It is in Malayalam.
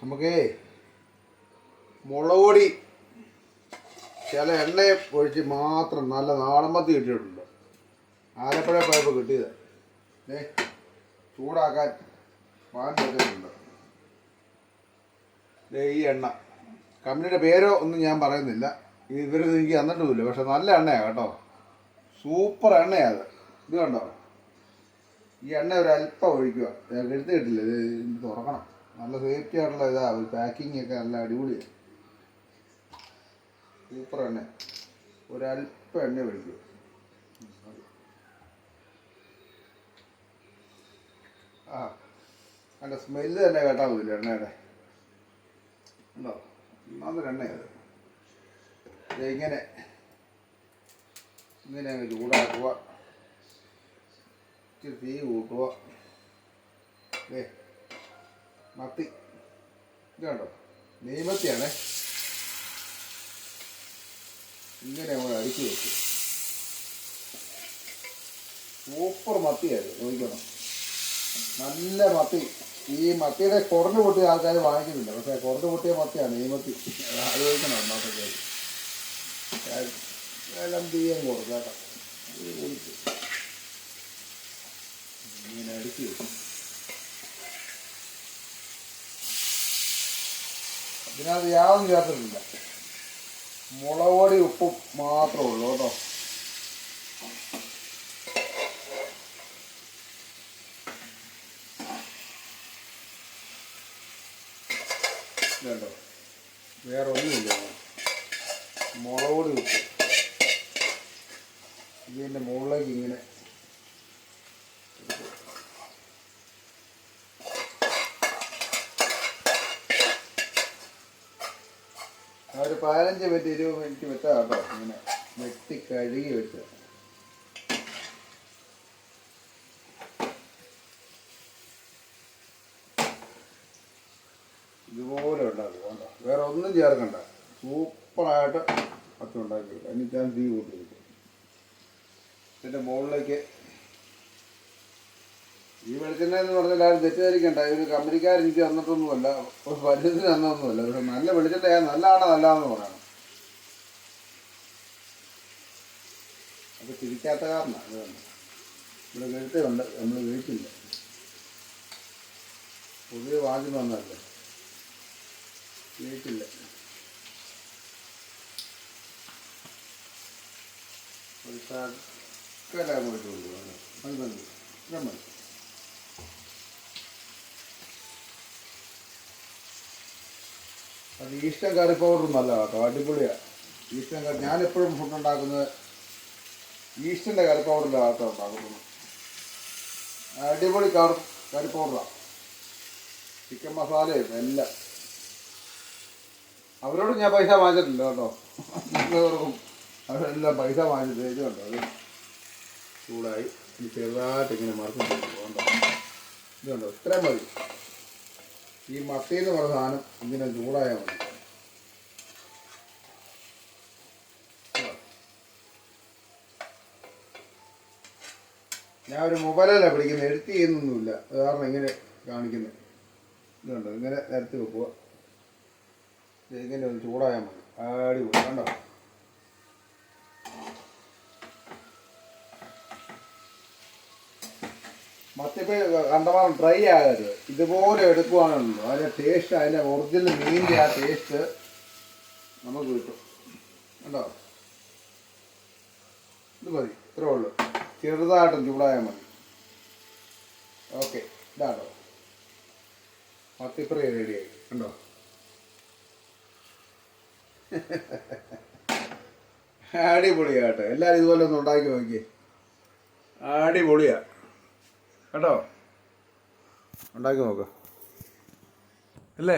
നമുക്കേ മുളക് പൊടി ചില എണ്ണയെ ഒഴിച്ച് മാത്രം നല്ല നാടൻ മത്തി കിട്ടിയിട്ടുണ്ട്. ആലപ്പുഴ പോയപ്പോൾ കിട്ടിയത് ചൂടാക്കാൻ പാൻ വെച്ചിട്ടുണ്ട്. ഈ എണ്ണ കമ്പനിയുടെ പേരോ ഒന്നും ഞാൻ പറയുന്നില്ല, ഇവരൊന്നും എനിക്ക് തന്നിട്ടുമില്ല. പക്ഷെ നല്ല എണ്ണയാണ് കേട്ടോ, സൂപ്പർ എണ്ണയാണ് അത്. ഇത് കണ്ടോ, ഈ എണ്ണ ഒരല്പം ഒഴിക്കുക. എടുത്ത് കിട്ടില്ല, ഇത് തുറക്കണം. നല്ല സേഫ്റ്റി ആയിട്ടുള്ള ഇതാ, പാക്കിംഗ് ഒക്കെ നല്ല അടിപൊളിയാണ്. സൂപ്പർ എണ്ണ, ഒരല്പം എണ്ണ ഒഴിക്കുക. ആ അതിൻ്റെ സ്മെല്ല് തന്നെ കേട്ടാൽ മതില്ല എണ്ണയുടെ. ഉണ്ടോ, ഒന്നാമതൊരു എണ്ണയത്. ഇങ്ങനെ ഇങ്ങനെ അങ്ങ് ചൂടാക്കുക, ഇച്ചിരി തീ കൂട്ടുക. മത്തി ഇത് കണ്ടോ, നെയ്മത്തിയാണേ. ഇങ്ങനെ നമ്മൾ അരിച്ചു വെക്കും. സൂപ്പർ മത്തിയായിരുന്നു, നോക്കണം. നല്ല മത്തി. ഈ മത്തിയുടെ കുറഞ്ഞു പൊട്ടിയ ആൾക്കാർ വാങ്ങിക്കുന്നില്ല, പക്ഷേ കുറഞ്ഞു പൊട്ടിയ മത്തിയാണ് നെയ്മത്തി. ആലോചിക്കണം ഒന്നാമത്തെ എല്ലാം തീയം കൊടുക്കും കേട്ടോ. ഇത് കുടിച്ച് ഇങ്ങനെ അടിച്ചു വെക്കും. ഇതിനകത്ത് യാതൊന്നും ചേർത്തിട്ടില്ല, മുളക് പൊടി ഉപ്പും മാത്രമേ ഉള്ളൂ കേട്ടോ. കേട്ടോ, വേറെ ഒന്നുമില്ല, മുളക് പൊടി ഉപ്പ്. ഇതിൻ്റെ മുകളിലേക്ക് ഇങ്ങനെ ഒരു 15 മിനിറ്റ് 20 മിനിറ്റ് വെച്ചാൽ കേട്ടോ. ഇങ്ങനെ വെട്ടി കഴുകി വെച്ച് ഇതുപോലെ ഉണ്ടാക്കുക കേട്ടോ. വേറെ ഒന്നും ചേർക്കണ്ട, സൂപ്പറായിട്ട് മത്തി ഉണ്ടാക്കി. എന്നിട്ട് ഞാൻ തീ കൂട്ടി വെക്കും. ഇതിൻ്റെ മുകളിലേക്ക് ഈ വെളിച്ചെണ്ണ എന്ന് പറഞ്ഞാൽ ആരും തെറ്റിദ്ധരിക്കണ്ട, ഇവർ കമ്പനിക്കാരെനിക്ക് തന്നിട്ടൊന്നുമല്ല, പരിചയത്തിന് തന്നൊന്നുമല്ല. പക്ഷെ നല്ല വെളിച്ചെണ്ണ നല്ലതാണോ നല്ലതെന്ന് പറയണം. അത് തിരിക്കാത്ത കാരണമാണ്. അത് തന്നെ ഇവിടെ കഴിച്ചുണ്ട്, നമ്മൾ കഴിച്ചില്ല, പുതിയ വാങ്ങി വന്നതല്ലേ, കഴിച്ചില്ല. ഒരു ശർക്കര പോയിട്ട് കൊണ്ടുപോകും, അത് മതി, ഇത്ര മതി. അത് ഈസ്റ്റേൺ കറി പൗഡർ നല്ല കേട്ടോ, അടിപൊളിയാണ്. ഈസ്റ്റേൺ കറി ഞാനെപ്പോഴും ഫുഡ് ഉണ്ടാക്കുന്നത് ഈസ്റ്റേൻ്റെ കറി പൗഡറിലാണ് കേട്ടോ ഉണ്ടാക്കുന്നത്. അടിപൊളി കറി പൗഡറാണ്, ചിക്കൻ മസാലയും എല്ലാം. അവരോട് ഞാൻ പൈസ വാങ്ങിച്ചിട്ടില്ല കേട്ടോ, എല്ലാവർക്കും അവരെല്ലാം പൈസ വാങ്ങിച്ചിട്ട്. ഇത് കണ്ടോ, അത് ചൂടായി ഇനി ചെറുതായിട്ട് ഇങ്ങനെ മറന്നു പോകണ്ടോ. ഇത് കണ്ടോ, ഇത്രയും മതി. ഈ മത്തി എന്ന് പറഞ്ഞ സാധനം ഇങ്ങനെ ചൂടായാൽ മതി. ഞാൻ ഒരു മൊബൈലിലാണ് പിടിക്കുന്നത്, എഡിറ്റ് ചെയ്യുന്നൊന്നുമില്ല, അത് കാരണം ഇങ്ങനെ കാണിക്കുന്നത്. ഇതുണ്ടോ, ഇങ്ങനെ നിരത്തി വെക്കുക. ഇങ്ങനെ ഒന്ന് ചൂടായാൽ മതി, അടിപൊളി. കണ്ടോ, മത്തിപ്പോൾ കണ്ടമാനം ഡ്രൈ ആകരുത്, ഇതുപോലെ എടുക്കുവാണല്ലോ അതിൻ്റെ ടേസ്റ്റ്, അതിൻ്റെ ഒറിജിനൽ മീനിൻ്റെ ആ ടേസ്റ്റ് നമുക്ക് കിട്ടും. കണ്ടോ, ഇത് മതി, ഇത്രേ ഉള്ളൂ. ചെറുതായിട്ടും ചൂടായാൽ മതി. ഓക്കെ, ഇതാണോ മത്തിപ്പറി റെഡിയായി. കണ്ടോ, അടിപൊളിയാട്ടോ. എല്ലാവരും ഇതുപോലെ ഒന്ന് ഉണ്ടാക്കി നോക്കിയേ, അടിപൊളിയാ കേട്ടോ. ഉണ്ടാക്കി നോക്ക് അല്ലേ.